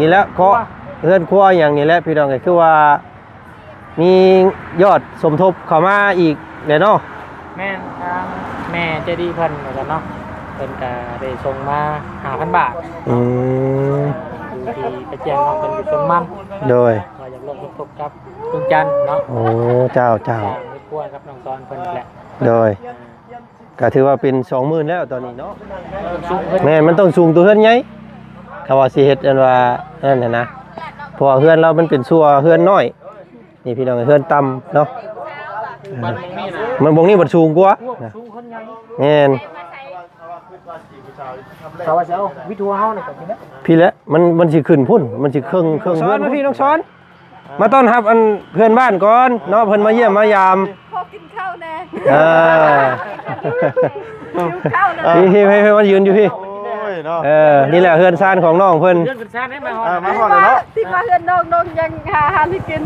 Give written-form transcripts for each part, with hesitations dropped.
นี่แหละเคาะเฮือนครัวอย่างนี้แหละพี่น้องก็คือว่ามียอดสมทบเข้ามาอีกแน่เนาะแม่ทางแม่ใจดีเพิ่นเหมือนกันเนาะเพิ่นก็ได้ส่งมา5,000 บาทที่ไปแจ้งน้องเพิ่นอยู่ชนมันโดยว่าอยากลงทุนกับลุงจันทร์เนาะโอ้เจ้าไม่กลัวครับน้องซอนเพิ่นแหละโดยก็ถือว่าเป็น 20,000แล้วตอนนี้เนาะแม่มันต้องสูงตัวเฮือนใหญ่คำว่าสิเฮ็ดอันว่านั่นน่ะนะเพราะเฮือนเรามันเป็นซัวเฮือนน้อยนี่พี่น้องเฮือนต่ำเนาะมันบ่งนี่บ่สูงกว่าแม่นเขาว่าจะเอาวิทูเฮานี่ก็สินะพี่แล้วมันสิขึ้นพุ่นมันสิเครื่องเฮือนมาพี่น้องช้อนมาต้อนรับอันเพื่อนบ้านก่อนเนาะเพิ่นมาเยี่ยมมายามพอกินข้าวแน่ข้าวพี่ให้มันยืนอยู่พี่นี่แหละเฮือนซ่านของน้องเพิ่นเฮือนซ่านได้มาฮอดเลยเนาะที่มาเฮือนน้องยังหาที่กิน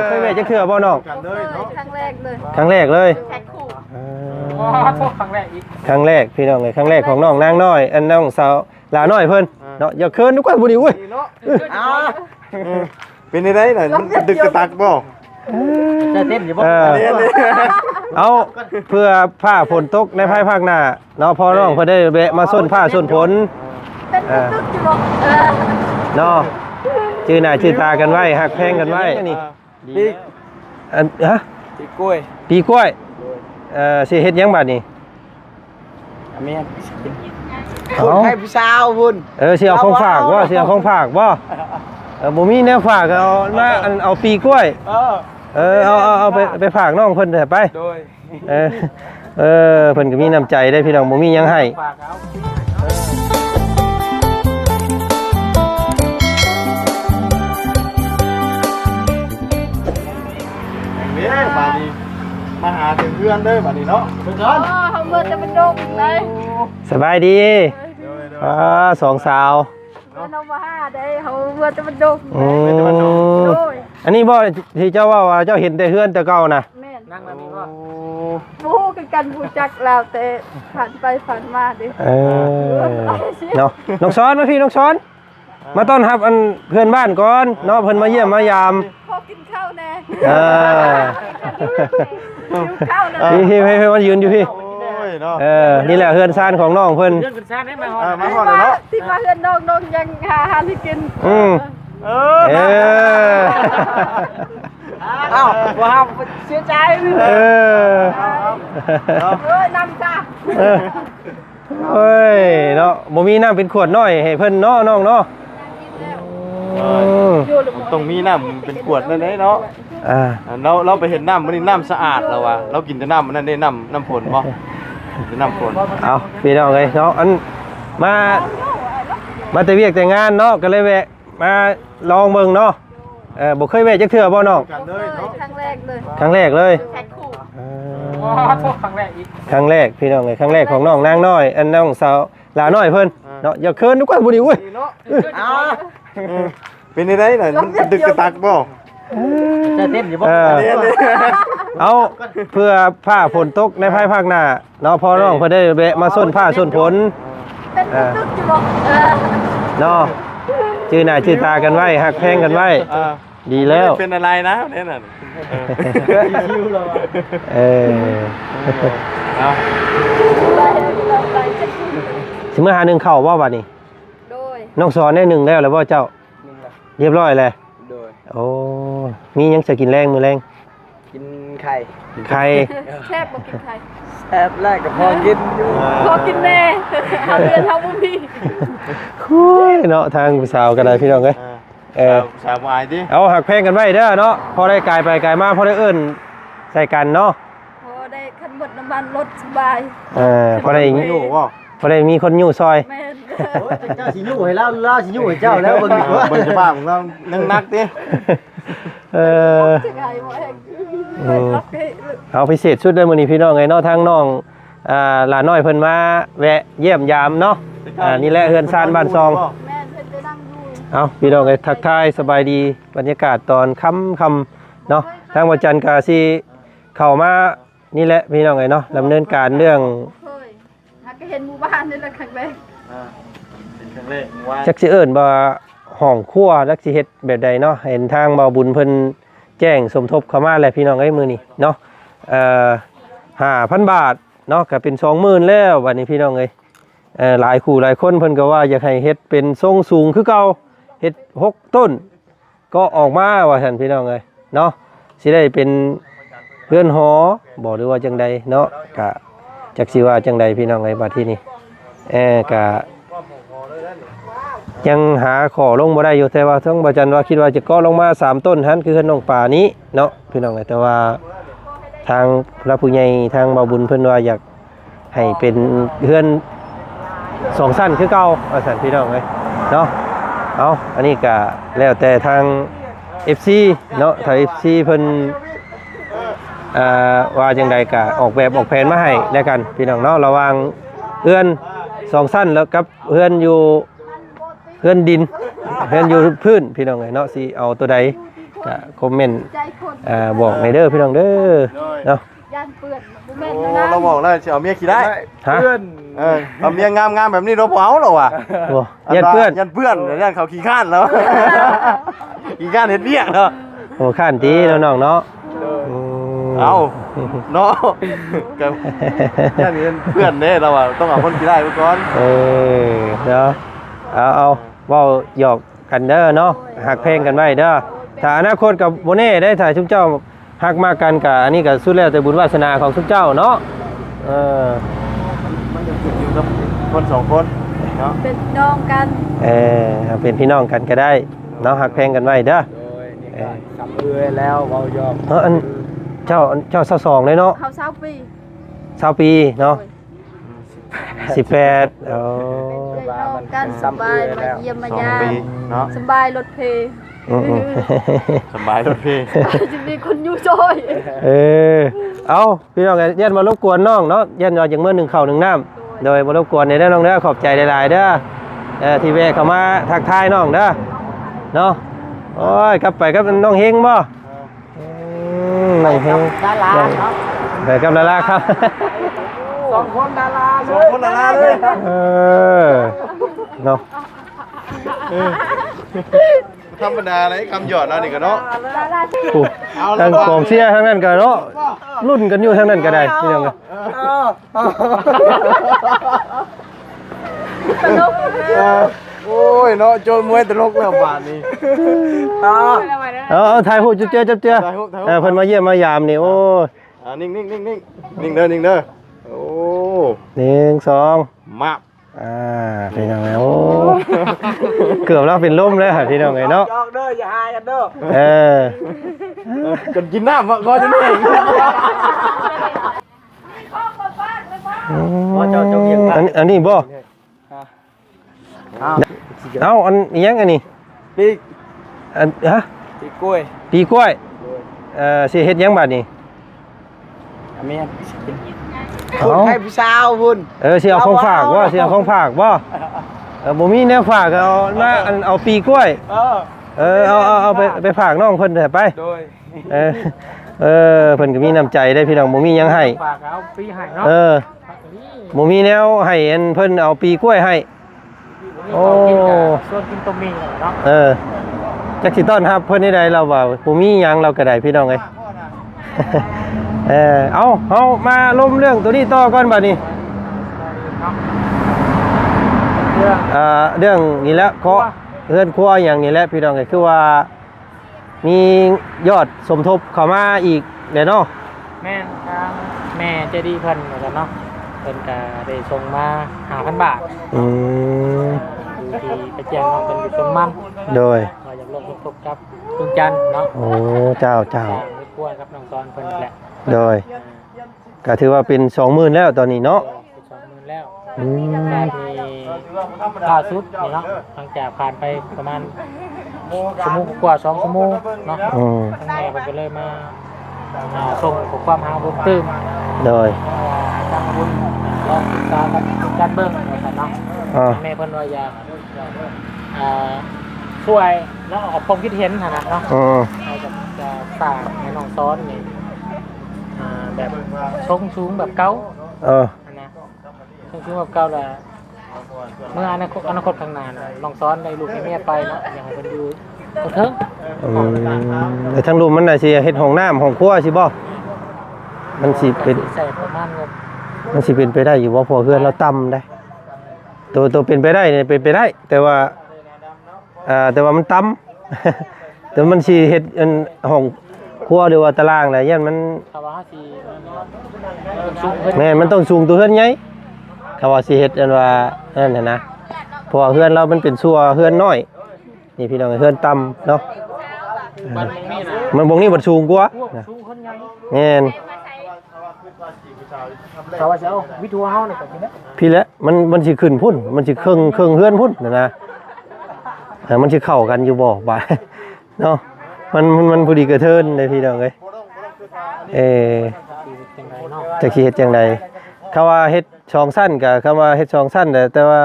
เคยแม่จักเทื่อบ่น้องครั้งแรกเลยครั้งแรกเลยแพ็คคู่ครั้งแรกอีกครั้งแรกพี่น้องเลยครั้งแรกของน้องนางน้อยอันน้องสาวหลาน้อยเพิ่นเนาะอย่าเคินทุกคนบ่ดีเว้ยเป็นได้น่ะดึกกระตักบ่จะเต้นอยู่บ่เอาเพื่อผ้าฝนตกในภายภาคหน้าเนาะพอน้องเพิ่นได้แวะมาส้นผ้าส้นฝนเป็นตึกอยู่บ่เนาะชื่อหน้าชื่อตากันไว้ฮักแพงกันไว้นี่ฮะปีกล้วยสิเฮ็ดหยังบัดนี้แม่คุณให้ผู้สาวพุ่นสิเอาของฝากบ่สิเอาของฝากบ่บ่มีแนวฝากเอามาเอาปีกล้วยเอาไปฝากน้องเพิ่นเถอะไปโดยเพิ่นก็มีน้ำใจได้พี่น้องบ่มีหยังให้บาดนี้มาหาถึงเพื่อนเด้อบัดนี้เนาะเพิ่นเฮาเมื่อจะเป็นดงเลยสบายดีสองสาวน้องมาหาได้เฮาเมื่อจะเป็นดงอันนี้บ่ที่เจ้าว่าเจ้าเห็นแต่เฮือนแต่เก่านะแม่นนั่งแบบนี้บ่ฮู้กันผู้จักแล้วแต่ผ่านไปผ่านมาดิเนาะน้องซ้อนมาพี่น้องซ้อนมาต้อนรับอันเพื่อนบ้านก่อนเนาะเพิ่นมาเยี่ยมมายามพอกินข้าวแน่พี่ให้มันยืนอยู่พี่นี่แหละเฮือนซ่านของน้องเพิ่นเฮือนซ่านได้มาฮอดเลยเนาะที่มาเฮือนน้องยังหาที่กินอ้าวว้าวเสียใจน้ำจ้าเฮ้ยเนาะบ่มีน้ำเป็นขวดน้อยให้เพิ่นเนาะน้องเนาะต้องมีน้ำเป็นขวดนั่นเนาะเราไปเห็นน้ำมันนี่น้ำสะอาดแล้วว่ะเรากินแต่น้ำมันนั่นได้น้ำฝนป่ะน้ำฝนเอาพี่น้องเลยเนาะอันมาแต่เวียกแต่งานเนาะก็เลยแวะมาลองเบิ่งเนาะบ่เคยแวะจักเทื่อบ่น้องครั้งแรกเลยครั้งแรกเลยแพ็คคู่ครั้งแรกอีกครั้งแรกพี่น้องเลยครั้งแรกของน้องนางน้อยอันน้องสาวหลาน้อยเพิ่นเนาะอย่าเคินทุกคนบ่ดีเว้ยเป็นได้น่ะดึกกระตักบ่จะเต้นอยู่บ่เอาเพื่อผ้าฝนตกในภายภาคหน้าเนาะพอน้องเพิ่นได้แวะมาส้นผ้าส้นฝนเป็นตึกอยู่บ่เนาะชื่อหน้าชื่อตากันไว้ฮักแพงกันไว้ดีแล้วเป็นอะไรนะเนี่ยน่ะสิมื้อหา1เข้าบ่บัดนี้โดยน้องสอนได้1แล้วบ่เจ้าเรียบร้อยแล้วโดยโอ้มียังจะกินแรงมื้อแรงกินไข่ แซ่บบ่กินไข่แซ่บแรกก็พอกินอยู่พอกินแน่หาเรียนเฮาบ่มีคุยเนาะทางสาวก็ได้พี่น้องเอ้ยสาววายดิเอาหักแพงกันไว้เด้อเนาะพอได้กายไปกายมาพอได้เอิ้นใส่กันเนาะพอได้คันหมดน้ำมันรถสบายพอได้อย่างงี้พอได้มีคนอยู่ซอยแม่นเจ้าสิอยู่ให้เราสิอยู่ให้เจ้าแล้วเบิ่งดีว่าเบิ่งจะบ้าของเรานักติเอาพิเศษชุดได้มื้อนี้พี่น้องไงเนาะทางน้องหลานน้อยเพิ่นมาแวะเยี่ยมยามเนาะนี่แหละเฮือนซานบ้านซองเอาพี่น้องไงทักทายสบายดีบรรยากาศตอนค่ำเนาะทางวันจันทร์ก็สิเข้ามานี่แหละพี่น้องไงเนาะดำเนินการเรื่องก็เห็นหมู่บ้านนี่แหละครั้งแรกเป็นค จังเลยว่า จักสิเอิ้นว่าห้องครัวจักสิเฮ็ดแบบใดเนาะเห็นทางเบาบุญเพิ่นแจ้งสมทบเข้ามาแล้วพี่น้องเอ้ยมื้อนี้เนาะ5,000 บาทเนาะก็เป็น 20,000แล้วบัดนี้พี่น้องเอ้ยหลายคู่หลายคนเพิ่นก็ว่าอยากให้เฮ็ดเป็นทรงสูงคือเก่าเฮ็ด6ต้นก็ออกมาว่าซั่นพี่น้องเอ้ยเนาะสิได้เป็นเรือนหอบ่หรือว่าจังใดเนาะก็จักสิว่าจังใดพี่น้องเอ้ยบัดทีนี้ก็ยังหาขอลงบ่ได้อยู่แต่ว่าทั้งบ่จันว่าคิดว่าจะก่อลงมา3ต้นหันคือน้องป่านี้เนาะพี่น้องเอ้ยแต่ว่าทางพระผู้ใหญ่ทางบ่าวบุญเพิ่นว่าอยากให้เป็นเรือน2ชั้นคือเก่าว่าซั่นพี่น้องเอ้ยเนาะเอาอันนี้ก็แล้วแต่ทาง FC เนาะถ้า FC เพิ่นว่าจังใดก็ออกแบบออกแผนมาให้แล้วกันพี่น้องเนาะระหว่างเรือน2ชั้นแล้วกับเรือนอยู่เรือนดินเรือนอยู่พื้นพี่น้องเอ้ยเนาะสิเอาตัวใดก็คอมเมนต์ใจคน บอกในเด้อพี่น้องเด้อเนาะ ย่านเปื้อนบ่แม่น โอ้ นะ เราบอกแล้วจะเอาเมียขี่ได้ ฮะ เอาเมียงามๆแบบนี้เราบ่เอาหรอวะ โอ้ยันเพื่อน ยันเพื่อนยันเขาขี้ข้านแล้วขี้ข้านเฮ็ดเวียกเนาะ โอ้ข้านตีแล้วน้องเนาะ เอาเนาะกับยันเพื่อนเด้เราอ่ะต้องเอาคนขี้ได้ไว้ก่อน เนาะเอาเว้าหยอกกันเด้อเนาะหักเพลงกันไว้เด้อถ้าอนาคตกับบ่แน่ได้ถ้าชุมเจ้าหักมากันก็อันนี้ก็สุดแล้วแต่บุญวาสนาของชุมเจ้าเนาะมันจะขึ้นอยู่กับคนสองคนเนาะ เป็นน้องกัน เป็นพี่น้องกันก็ได้เนาะหักเพลงกันไว้เด้อ โดยนี่ก็สำเร็จแล้วเว้ายอม อันเจ้า22เลยเนาะ เขา20 ปี 20ปีเนาะ18น้องกันสบายมาเยี่ยมมา 2 ยาม ปีเนาะ สบายรถเพ สบายรถพี่ จะมีคนอยู่ซอย เอาพี่น้องยันมารบกวนน้องเนาะยันว่าอย่างเมื่อ1 ข้าว 1 น้ำโดยมารบกวนในเด้อน้องเด้อขอบใจหลายๆเด้อที่แวะเข้ามาทักทายน้องเด้อเนาะโอ้ยกลับไปกับน้องเฮงบ่น้องเฮง ดาราเนาะ ไปกับดาราครับ 2 คนดาราเล สอง ย คนละลาเลย เนาะ ธรรมดาเลยคำหยอดเรานี่ก็เนาะ ทั้งกองเชียร์ทั้งนั้นก็เนาะรุ่นกันอยู่ทั้งนั้นก็ได้พี่น้อง โอ้ยเนาะโจรมวยตลกแล้วบาดนี้ เอาถ่ายรูปเจ้าเพิ่นมาเยี่ยมมายามนี่โอ้ นิ่งเด้อโอ้ 1 2 มาบ พี่น้องโอ้เกือบแล้วเป็นลมแล้วพี่น้องเนาะ จอกเด้ออย่าหากันเด้อ กันกินน้ำก็จะนี่ อันนี้บ่เอาอันยังอันนี้ ปีก ฮะ ปีกกล้วย ปีกล้วยสิเฮ็ดยังบัดนี้ อเมียน เอา ให้ผู้สาวพุ่น สิเอาของฝากบ่สิเอาของฝากบ่บ่มีแนวฝากเอามาเอาปีกล้วยเอาไปฝากน้องเพิ่นเถอะไป โดย เพิ่นก็มีน้ำใจได้พี่น้องบ่มีหยังให้ ฝากเอาปีให้เนาะ บ่มีแนวให้อันเพิ่นเอาปีกล้วยให้โอ้ ส่วนกินต้มมีเนาะ จักสิต้อนรับเพิ่นได้เราว่าบ่มีหยังเราก็ได้พี่น้องเอ้ย เอามาล้มเรื่องตัวนี้ต่อก่อนบัดนี้เรื่องนี้แหละเคาะเฮือนครัวอย่างนี้แหละพี่น้องเอ้ยคือว่ามียอดสมทบเข้ามาอีกเด้เนาะ แม่ทางแม่เจดีเพิ่นเหมือนกันเนาะเพิ่นก็ได้ส่งมา5,000 บาทที่ไปแจ้งน้องเป็นอยู่ชนมันโดยว่าอยากลงทุนกับลุงจันทร์เนาะ โอ้เจ้า ไม่กลัวกับน้องตอนเพิ่นแหละ โดยก็ถือว่าเป็น 20,000แล้วตอนนี้เนาะ 20,000แล้วการมีล่าสุดนี่เนาะหลังจากผ่านไปประมาณชั่วโมงกว่า2 ชั่วโมงเนาะทางแม่เพิ่นก็เลยมาส่งข้อความหาบุญตื้ม โดย ทางบุญลองศึกษากับลุงจันทร์เบิ่งว่าซั่นเนาะแม่เพิ่นว่าอยากช่วยแล้วออกความคิดเห็นนะเนาะเราจะสร้างให้น้องซ้อนนี่แบบทรงสูงแบบเก่านะทรงสูงแบบเก่าแหละ เมื่ออนาคตข้างหน้าลองซ้อนได้ลูกให้แม่ไปเนาะอย่างให้เพิ่นอยู่เถิง แต่ทั้งรูมมันน่ะสิเฮ็ดห้องน้ำห้องครัวสิบ่มันสิเป็น ใส่ประมาณงบ มันสิเป็นไปได้อยู่บ่เพอเฮือนเราต่ำได้ตัวเป็นไปได้เนี่ยเป็นไปได้ แต่ว่าแต่ว่ามันต่ำ แต่มันสิเฮ็ดอันห้องครัวหรือว่าตารางน่ะยันมัน ถ้าว่าสิสูงเพิ่น แม่นมันต้องสูงตัวเฮือนใหญ่เขาว่าสิเฮ็ดอันว่านั่นน่ะนะเพราะว่าเฮือนเรามันเป็นซัวเฮือนน้อยนี่พี่น้องเฮือนต่ำเนาะ มันนี่นะ มันบ่งนี้บ่สูงกว่า พวกสูงคนใหญ่ แม่น ถ้าว่าจะเอาวิทูเฮานี่ก็สินะ พี่แหละมันสิขึ้นพุ่นมันสิเครื่องเฮือนพุ่นนะมันสิเข้ากันอยู่บ่บ่า เนาะมันพอดีกระเทินเลยพี่น้องเอ้ยจังไดเนาะ จักสิเฮ็ดจังไดเขาว่าเฮ็ดช่องสั้นก็คำว่าเฮ็ดช่องสั้นแต่ว่า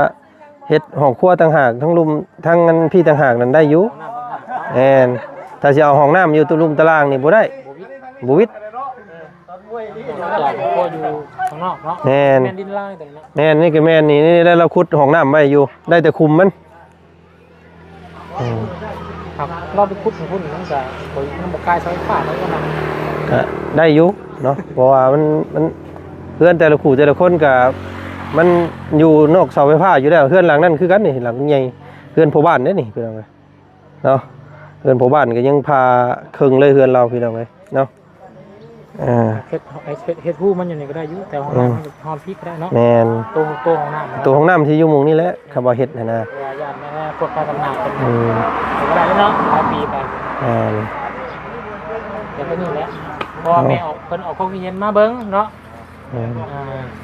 เฮ็ดห้องครัวต่างหากทั้งลุมทั้งอันพี่ต่างหากนั่นได้อยู่แม่นถ้าสิเอาห้องน้ำอยู่ตุลุมตารางนี่บ่ได้บ่วิด จากพ่ออยู่ข้างนอกเนาะ แม่น แม่นดินล่างแต่เนาะ แม่นนี่ก็แม่นนี่แล้วเราขุดห้องน้ำไว้อยู่ได้แต่คุมมัน ครับเราไปขุดของพุ่นมันก็บ่มันบ่กลายไฟฟ้าแล้วก็นะ ก็ได้อยู่เนาะเพราะว่ามันเพื่อนแต่ละคู่แต่ละคนก็มันอยู่นอกเสาไฟฟ้าอยู่แล้วเพื่อนหลังนั่นคือกันนี่หลังใหญ่เพื่อนพ่อบ้านเด้นี่พี่น้องเอ้ยเนาะเพื่อนพ่อบ้านก็ยังพาครึ่งเลยเพื่อนเราพี่น้องเอ้ยเนาะเฮ็ดฮู้มันอยู่นี่ก็ได้อยู่แต่ห้องน้ำห้องพี่ก็ได้เนาะ แม่น ตัวห้องน้ำ ตัวห้องน้ำที่อยู่หมุงนี่แหละคำว่าเฮ็ดนะญาติแม่พวกการทำงานเป็น อืม ก็ได้เนาะหลายปีไป แม่น เดี๋ยวก็นี่แหละพอแม่ออกเพิ่นออกความคิดเห็นมาเบิ่งเนาะ แม่น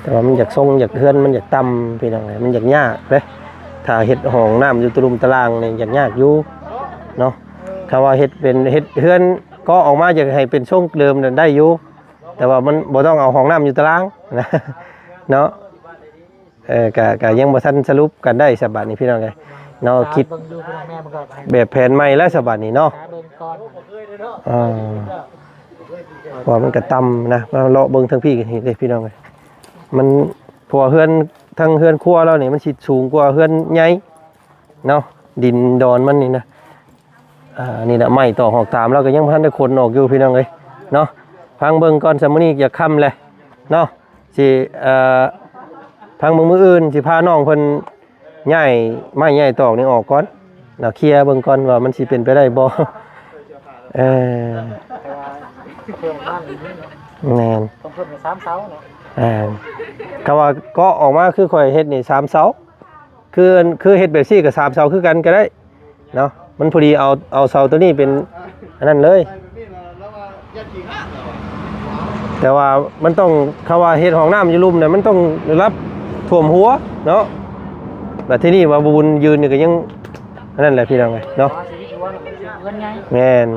แต่ว่ามันอยากทรงอยากเฮือนมันอยากต่ำพี่น้องเอ้ยมันอยากยากเด้ถ้าเฮ็ดห้องน้ำอยู่ตุลุมตารางนี่อยากยากอยู่เนาะคำว่าเฮ็ดเป็นเฮ็ดเฮือนก็ออกมาอยากให้เป็นทรงเดิมนั่นได้อยู่แต่ว่ามันบ่ต้องเอาห้องน้ำอยู่ตารางนะ เนาะก็ยังบ่ทันสรุปกันได้ฉบับนี้พี่น้องเอ้ยเนาะคิด เบิ่งดูพี่น้องแม่มันก็ให้ แบบแผนใหม่แล้วฉบับนี้เนาะ หาเบิ่งก่อน เพราะมันก็ต่ำนะเราเลาะเบิ่งทั้งพี่กันเด้พี่น้องเอ้ยมันเพราะว่าเฮือนทั้งเฮือนครัวเรานี่มันสิสูงกว่าเฮือนใหญ่เนาะดินดอนมันนี่นะนี่น่ะไม้ต่อหอกตามเราก็ยังบ่ทันได้ขนออกอยู่พี่น้องเอ้ยเนาะพังเบิ่งก่อนซะมื้อนี้อย่าค่ำเลยเนาะสิพังมื้ออื่นสิพาน้องเพิ่นย้ายไม้ย้ายตอกนี่ออกก่อนแล้วเคลียร์เบิ่งก่อนว่ามันสิเป็นไปได้บ่ แต่ว่าเพิ่มบ้านนี่ แม่น ต้องเพิ่มเป็น3เสาเนาะ ก็ว่าก็ออกมาคือข่อยเฮ็ดนี่3เสาคือเฮ็ดแบบซี่ก็3เสาคือกันก็ได้เนาะมันพอดีเอาเสาตัวนี้เป็นอันนั้นเลยแต่ว่ามันต้องเขาว่าเฮ็ดห้องน้ำอยู่ลุ่มเนี่ยมันต้องรับท่วมหัวเนาะแต่ที่นี่ว่าบุญยืนนี่ก็ยังนั่นแหละพี่น้องเนาะ ชีวิตหัวเพิ่นใหญ่ แม่น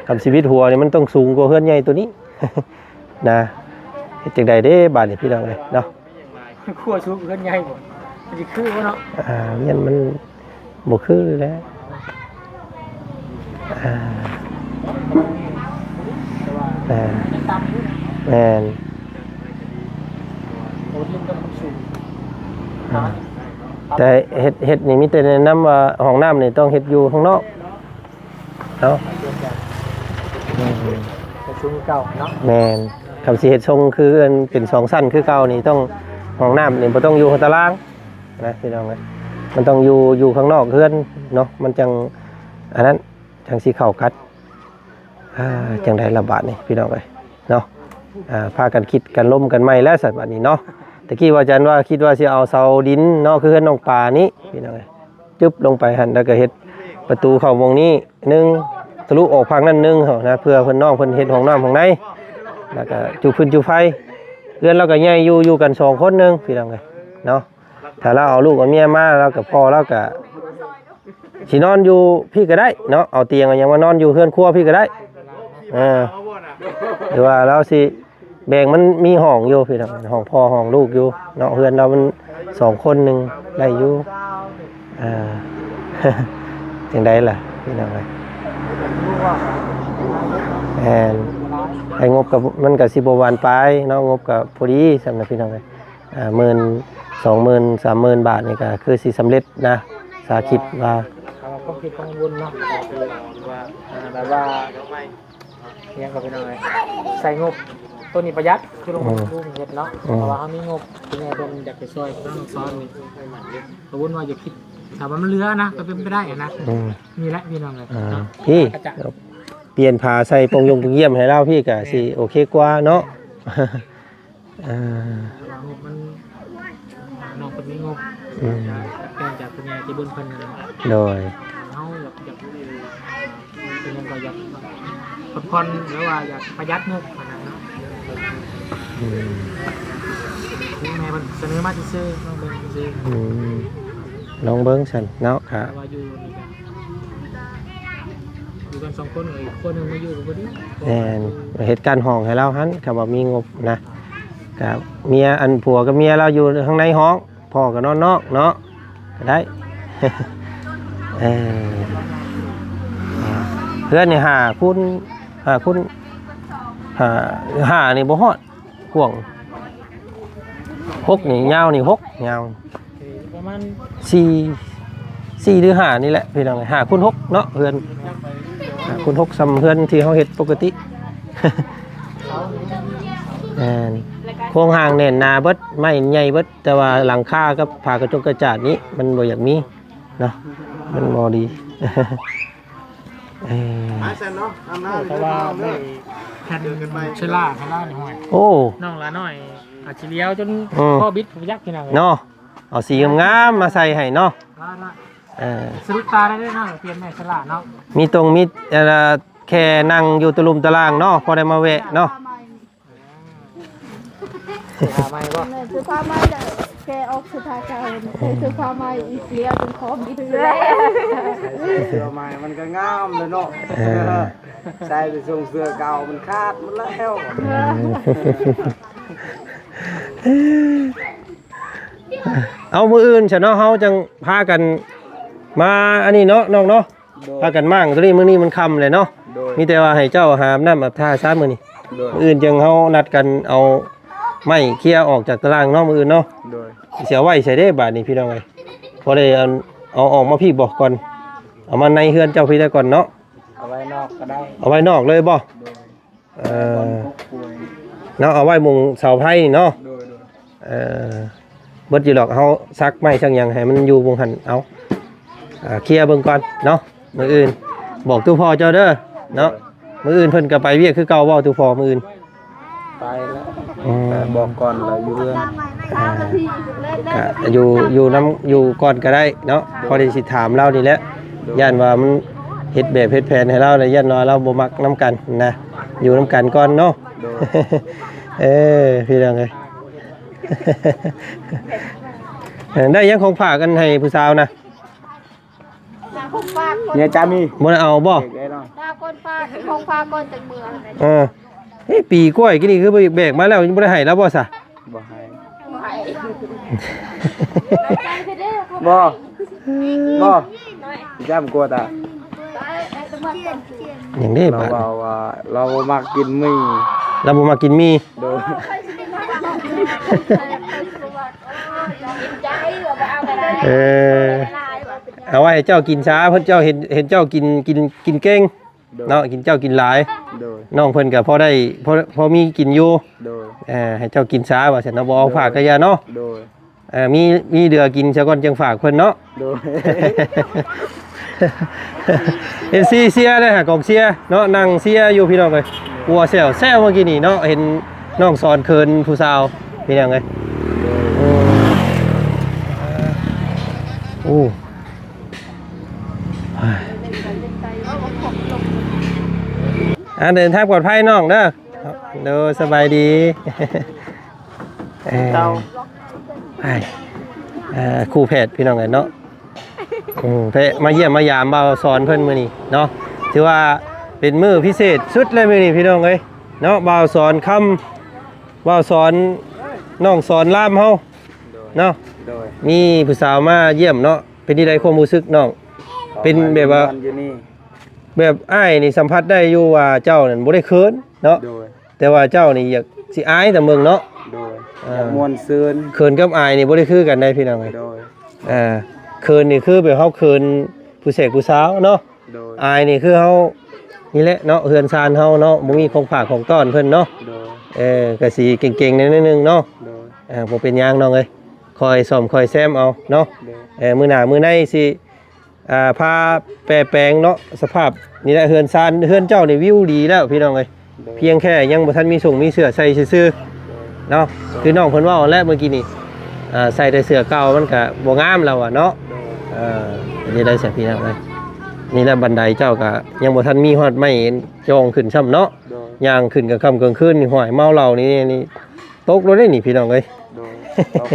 คำชีวิตหัวนี่มันต้องสูงกว่าเฮือนใหญ่ตัวนี้ นะเฮ็ดจังใดเด้บาดนี่พี่น้องเนาะ ขั้วสูงเพิ่นใหญ่บ่มันสิคือบ่เนาะ เนี่ยมันบ่คือแล้วตามอยู่ แม่น โอ้ดินก็มันสูง แต่เฮ็ดนี่มีแต่แนะนำว่าห้องน้ำนี่ต้องเฮ็ดอยู่ข้างนอกเนาะ แต่สูงเก่าเนาะ แม่นคำสิเฮ็ดทรงคืออันเป็น2ชั้นคือเก่านี่ต้องห้องน้ำนี่บ่ต้องอยู่ข้างตารางนะพี่น้องมันต้องอยู่ข้างนอกเฮือนเนาะมันจังอันนั้นจังสิเข้ากัดจังได๋ละบาดนี่พี่น้องเอ้ยเนาะพากันคิดกันล้มกันใหม่แล้วสัตว์บัดนี้เนาะตะกี้ว่าอาจารย์ว่าคิดว่าสิเอาเสาดินเนาะคือเฮือนน้องปลานี้พี่น้องเอ้ยจึ๊บลงไปหั่นแล้วก็เฮ็ดประตูเข้าวงนี้1ทะลุออกฝั่งนั้น1เฮานะเพื่อเพิ่นน้องเพิ่นเฮ็ดห้องน้ำห้องในแล้วก็จุพื้นจุไฟเรือนเราก็ใหญ่อยู่กัน2คนนึงพี่น้องเอ้ยเนาะถ้าเราเอาลูกเอาเมียมาเราก็พ่อเราก็สินอนอยู่พี่ก็ได้เนาะเอาเตียงยังมานอนอยู่เฮือนครัวพี่ก็ได้หรือว่าเราสิแบ่งมันมีห้องอยู่พี่น้องห้องพ่อห้องลูกอยู่เนาะเฮือนเรามัน2คนนึงได้อยู่จังได๋ล่ะพี่น้องเอ้ยไอ้งบกับมันก็สิบ่หวานปลายเนาะงบก็พอดีสำหรับพี่น้องเอ้ย14,000 20,000 30,000 บาทนี่ก็คือสิสำเร็จนะสาคิดว่า เอาความคิดกังวลเนาะว่าแบบว่าเนี่ยก็เป็นอะไรใส่งบตัวนี้ประหยัดคือลงทุนเฮ็ดเนาะเพราะว่าเฮามีงบที่ไงเป็นอยากไปช่วยน้องซ้อนนี่สมมุติว่าอยากคิดถ้ามันเหลือนะก็เป็นไปได้นะมีและพี่น้องเลยเนาะ พี่เปลี่ยนผ้าใส่ปงยงปงเยี่ยมให้เราพี่ก็สิโอเคกว่าเนาะ งบมันน้องคนมีงบเปลี่ยนจากคุณยายที่บุญเพิ่นนะ โดย เฮาอยากเป็นยังก็อยากผ่อนหรือว่าอยากประหยัดงบขนาดนั้นนี่แม่มันเสนอมาซื่อๆน้องเบิ่งซื่อ ลองเบิ้งฉันเนาะค่ะ แต่ว่าอยู่นี่ก็อยู่กัน2คนอีกคนนึงมาอยู่กับบ่ดี แน่นเหตุการณ์ห้องให้เราหันคำว่ามีงบนะกับเมียอันผัวกับเมียเราอยู่ข้างในห้องพ่อก็นอนนอกเนาะก็ได้ เพื่อนนี่คุณนี่บ่ฮอดห่วง6นี่ยาวนี่6ยาว ประมาณ 4หรือ5นี่แหละพี่น้อง5คูณ6เนาะเพื่อน5คูณ6ซ้ำเพื่อนที่เฮาเฮ็ดปกติ โครงห่างแน่นหนาเบิดไม่ใหญ่เบิดแต่ว่าหลังคากับผากระจกกระจาดนี้มันบ่อยากมีเนาะมันบ่ดี แต่ว่าไม่แค่เดินกันไปเชล่าข้างล่างนี่ห้อย โอ้ น้องละน้อยอาจจะเลี้ยวจนพ่อบิดผมยักษ์ที่นั่งเลย เนาะเอาสีงามๆมาใส่ให้เนาะ สรุปตาได้ด้วยเนาะเปลี่ยนแม่เชล่าเนาะ มีตรงมีแค่นั่งอยู่ตะลุมตะลางเนาะพอได้มาแวะเนาะ หาไม่บ่ เสื้อผ้าใหม่แกออกสุดท้ายเก่าเสื้อผ้าใหม่อีเลียจนคอมบิดเลย เสื้อใหม่มันก็งามเลยเนาะใส่ไปส่งเสื้อเก่ามันขาดหมันแล้ว เอามืออื่นฉันเนาะเฮาจังพากันมาอันนี้เนาะน้องเนาะพากันมั่งตัวนี้มื้อนี้มันค่ำเลยเนาะมีแต่ว่าให้เจ้าหาน้ำอาบท่าซะมื้อนี้มื้ออื่นจังเฮานัดกันเอาไม้เคลียร์ออกจากตารางเนาะมื้ออื่นเนาะ โดย เสียไว้ใส่ได้บาดนี้พี่น้องเอ้ยพอได้เอาออกมาพี่บอกก่อนเอามาในเฮือนเจ้าพี่ได้ก่อนเนาะ เอาไว้นอกก็ได้ เอาไว้นอกเลยบ่เนาะเอาไว้มุงเสาไผ่เนาะ โดย เบิดอยู่ดอกเฮาซักไม้ซักหยังให้มันอยู่วงหันเอาเคลียร์เบิ่งก่อนเนาะมื้ออื่นบอกตู้พ่อเจ้าเด้อเนาะมื้ออื่นเพิ่นก็ไปเวียกคือเก่าบ่ตู้พ่อมื้ออื่น ไปแล้วแต่บอกก่อนเลยอยู่เรื่อง ก็อยู่ก่อนก็ได้เนาะพอได้สิถามเรานี่แหละย่านว่ามันเฮ็ดแบบเฮ็ดแผนให้เราแล้วย่านว่าเราบ่มักนํกันนะอยู่นํกันก่อนเนาะ พี่น้องเอ้ย ได้ยังของฝากกันให้ผู้สาวนะ ของฝาก เนี่ยจามี บ่ได้เอาบ่ ได้เนาะ ตาคนฝากของฝากก่อนจากเมือง เฮ้ยปีกล้วยกินนี่คือแบกมาแล้วยังบ่ได้ให้แล้วบ่ซะ บ่ให้ ไหว บ่จำกลัวตา อย่างนี้ เรา บาด ว่าเรามักกินหมี่ เราบ่มากินมี โดย เอาไว้ให้เจ้ากินช้าเพิ่นเจ้าเห็นเจ้ากินเก่งเนาะกินเจ้ากินหลาย โดย น้องเพิ่นก็พอมีกินอยู่ โดย ให้เจ้ากินช้าว่าซั่นเนาะบ่เอาฝากกะยาเนาะ โดย มีเดือกินซะก่อนจังฝากเพิ่นเนาะ โดย เห็นเสียเลยฮะกองเสียเนาะนั่งเสียอยู่พี่น้องเลยกลัวแซวเมื่อกี้นี่เนาะเห็นน้องสอนเคินผู้สาวพี่น้องเลยโอ้เดินทางปลอดภัยน้องเด้อเด้อสบายดีครูแพทย์พี่น้องเลยเนาะเพ่มาเยี่ยมมายามบ่าวสอนเพิ่นมื้อนี้เนาะถือว่าเป็นมื้อพิเศษสุดเลยมื้อนี้พี่น้องเอ้ยเนาะบ่าวสอนบ่าวสอนน้องสอนล่ามเฮาเนาะ โดย มีผู้สาวมาเยี่ยมเนาะเป็นที่ใดความรู้สึกน้องเป็นแบบว่า อยู่นี่ แบบอ้ายนี่สัมผัสได้อยู่ว่าเจ้านั่นบ่ได้เขินเนาะ โดย แต่ว่าเจ้านี่อยากสิอายแต่เมืองเนาะ โ โดยอยากมวนซื่น เขินกับอายนี่บ่ได้คือกันได้พี่น้องเอ้ย โดย เขินนี่คือแบบเฮาเขินผู้เสกผู้สาวเนาะ โดย อายนี่คือเฮานี่แหละเนาะเฮือนซานเฮาเนาะบ่มีของฝากของต้อนเพิ่นเนาะ โดย ก็สิเก่งๆนิดนึงเนาะ โดย บ่เป็นหยังน้องเอ้ยคอยซ่อมคอยแซมเอาเนาะ โดย มื้อหน้ามื้อในสิพาแปรแปลงเนาะสภาพนี่แหละเฮือนซานเฮือนเจ้านี่วิวดีแล้วพี่น้องเอ้ยเพียงแค่ยังบ่ทันมีส่งมีเสื้อใส่ซื่อๆเนาะคือน้องเพิ่นเว้าแล้วเมื่อกี้นี่ใส่แต่เสื้อเก่ามันก็บ่งามแล้วอ่ะเนาะนี่ได้เสียพี่น้องเอ้ยนี่แหละบันไดเจ้าก็ยังบ่ทันมีฮอดไม้จองขึ้นซ้ำเนาะ โดย ย่างขึ้นกับค่ำกลางคืนนี่ห้อยเมาเหล้านี่ตกรถได้นี่พี่น้องเอ้ย โดยตก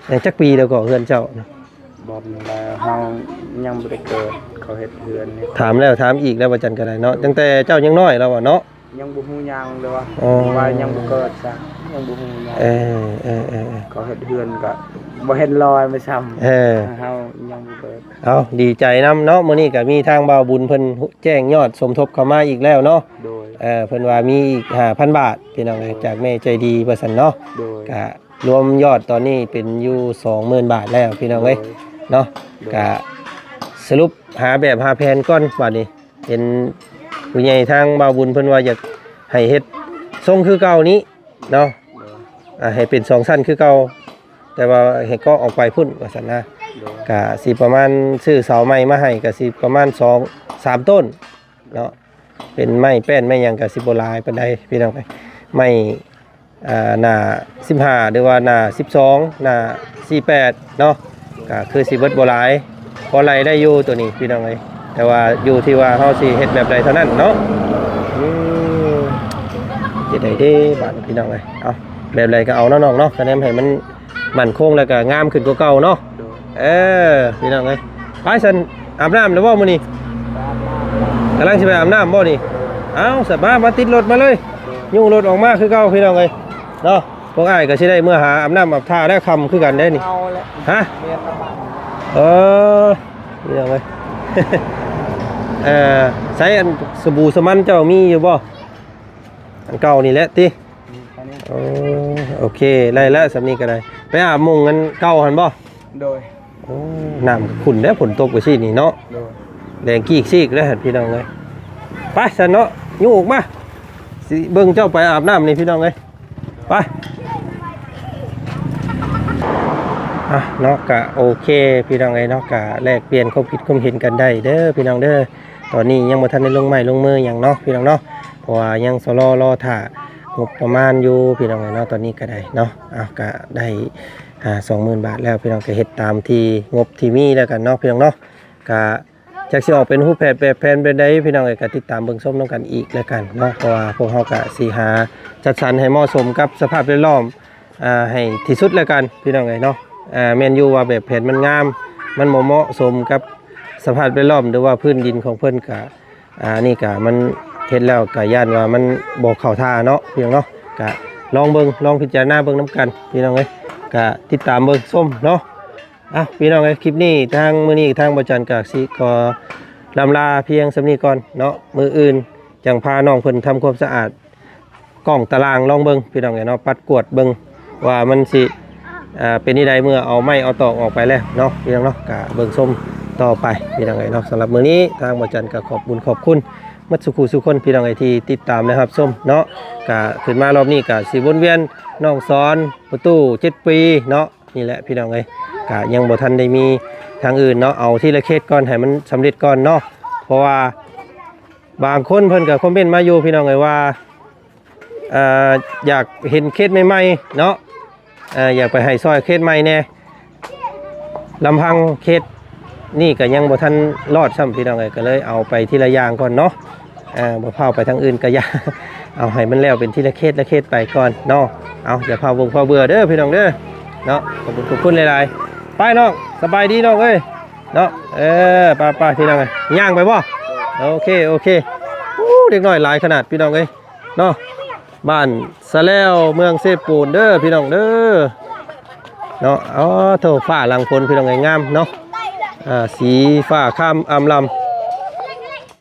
แล้ว จักปีแล้วก็เฮือนเจ้า บอลแล้วเฮายังบ่ได้เกิดเขาเฮ็ดเฮือนนี่ ถามแล้วถามอีกแล้วว่าจันก็ได้เนาะตั้งแต่เจ้ายังน้อยแล้วอ่ะเนาะ ยังบ่ฮู้หยังเลยว่า อ๋อ ว่ายังบ่เกิดซะยังบ่ฮู้หยัง เออ เขาเฮ็ดเฮือนก็บ่เห็นรอยไม่ซ้ำ เออ เฮายังบ่เกิด เอาดีใจนํเนาะมื้อนี้ก็มีทางบ่าวบุญเพิ่นแจ้งยอดสมทบเข้ามาอีกแล้วเนาะ โดย เพิ่นว่ามีอีก 5,000 บาทพี่น้องเอ้ยจากแม่ใจดีว่าซั่นเนาะ โดย ก็รวมยอดตอนนี้เป็นอยู่ 20,000 บาทแล้วพี่น้องเอ้ยเนาะก็สรุปหาแบบหาแผนก่อนบัดนี้เห็นผู้ใหญ่ทางบ่าวบุญเพิ่นว่าอยากให้เฮ็ดทรงคือเก่านี้เนาะให้เป็น2ชั้นคือเก่าแต่ว่าให้ก็ออกไปพุ่นว่าซั่นนะก็สิประมาณซื้อเสาไม้มาให้ก็สิประมาณ2-3 ต้นเนาะเป็นไม้แป้นไม้หยังก็สิบ่หลายปานใดพี่น้องเอ้ยไม้หน้า15หรือว่าหน้า12หน้า48เนาะก็คือสิเบิดบ่หลายพอไหลได้อยู่ตัวนี้พี่น้องเอ้ยแต่ว่าอยู่ที่ว่าเฮาสิเฮ็ดแบบใดเท่านั้นเนาะจะได้เด้บาดพี่น้องเอ้ยเอาแบบใดก็เอาเนาะน้องเนาะคะแนนให้มันมั่นคงแล้วก็งามขึ้นกว่าเก่าเนาะพี่น้องเอ้ยไปซั่นอาบน้ำแล้วบ่มื้อนี้กำลังสิไปอาบน้ำบ่นี่เอาสบายมาติดรถมาเลยยุ่งรถออกมาคือเก่าพี่น้องเอ้ยเนาะพวกอ้ายก็สิได้เมื่อหาอาบน้ำอาบท่าได้ค่ำคือกันได้นี่ เอาละ ฮะ เรียนประมาณ นี่ยังไง ใช้อันสบู่สมันเจ้ามีอยู่บ่อันเก่านี่แหละติ อันนี้ โอเคไล่แล้วสำนี้ก็ได้ไปอาบมุงกันเก่าหันบ่ โดย น้ำขุ่นแล้วฝนตกไปสินี่เนาะ โดย แรงกีกซีกแล้วพี่น้องเลยไปซะเนาะยุ่งออกมาสิเบิ่งเจ้าไปอาบน้ำนี่พี่น้องเลยไปเนาะกะโอเคพี่น้องเอ้ยเนาะกะแลกเปลี่ยนความคิดความเห็นกันได้เด้อพี่น้องเด้อตอนนี้ยังบ่ทันได้ลงไม้ลงมือหยังเนาะพี่น้องเนาะเพราะว่ายังรอถ่างบประมาณอยู่พี่น้องเอ้ยเนาะตอนนี้ก็ได้เนาะกะได้20,000 บาทแล้วพี่น้องก็เฮ็ดตามที่งบที่มีแล้วกันเนาะพี่น้องเนาะกะจักสิออกเป็นรูปแบบแผนเป็นใดพี่น้องเอ้ยก็ติดตามเบิ่งชมนํกันอีกแล้วกันเนาะเพราะว่าพวกเฮาก็สิหาจัดสรรให้เหมาะสมกับสภาพแวดล้อมให้ที่สุดแล้วกันพี่น้องเอ้ยเนาะแม่นอยู่ว่าแบบแผนมันงามมันเหมาะสมกับสภาพแวดล้อมหรือว่าพื้นดินของเพิ่นก็นี่ก็มันเฮ็ดแล้วก็ย่านว่ามันบ่เข้าท่าเนาะพี่น้องเนาะก็ลองเบิ่งลองพิจารณาเบิ่งนํกันพี่น้องเอ้ยก็ติดตามเบิ่งส้มเนาะพี่น้องเอ้ยคลิปนี้ทางมื้อนี้ทางบ่จันก็สิก็ลำลาเพียงสำนี้ก่อนเนาะมื้ออื่นจังพาน้องเพิ่นทำความสะอาดกล้องตารางลองเบิ่งพี่น้องเอ้ยเนาะปัดกวดเบิ่งว่ามันสิเป็นนี่ใดเมื่อเอาไม้เอาตอกออกไปแล้วเนาะพี่น้องเนาะกะเบิ่งส้มต่อไปพี่น้องเอ้ยเนาะสำหรับมื้อนี้ทางบ่จันก็ขอบบุญขอบคุณมัดสุขุสุคนพี่น้องเอ้ยที่ติดตามนะครับส้มเนาะกะขึ้นมารอบนี้กะสิวนเวียนน้องสอนประตู7 ปีเนาะนี่แหละพี่น้องเอ้ยกะยังบ่ทันได้มีทางอื่นเนาะเอาที่ละเขตก่อนให้มันสำเร็จก่อนเนาะเพราะว่าบางคนเพิ่นก็คอมเมนต์มาอยู่พี่น้องเอ้ยว่าอยากเห็นเขตใหม่ๆเนาะอยากไปให้ซอยเขตใหม่แน่ลำพังเขตนี่ก็ยังบ่ทันรอดซ้ำพี่น้องเอ้ยก็เลยเอาไปทีละอย่างก่อนเนาะบ่พาไปทางอื่นก็อย่า เอาให้มันแล้วเป็นทีละเขตไปก่อนเนาะเอาอย่าพาวงพาเบื่อเด้อพี่น้องเด้อเนาะขอบคุณหลายๆไปน้องสบายดีน้องเอ้ยเนาะไปพี่น้องเอ้ยย่างไปบ่โอเคเด็กน้อยหลายขนาดพี่น้องเอ้ยเนาะบ้านสะแล้วเมืองเซปูนเด้อพี่น้องเด้อเนาะโถฟ้าหลังฝนพี่น้องงามเนาะสีฟ้าข้ามอำล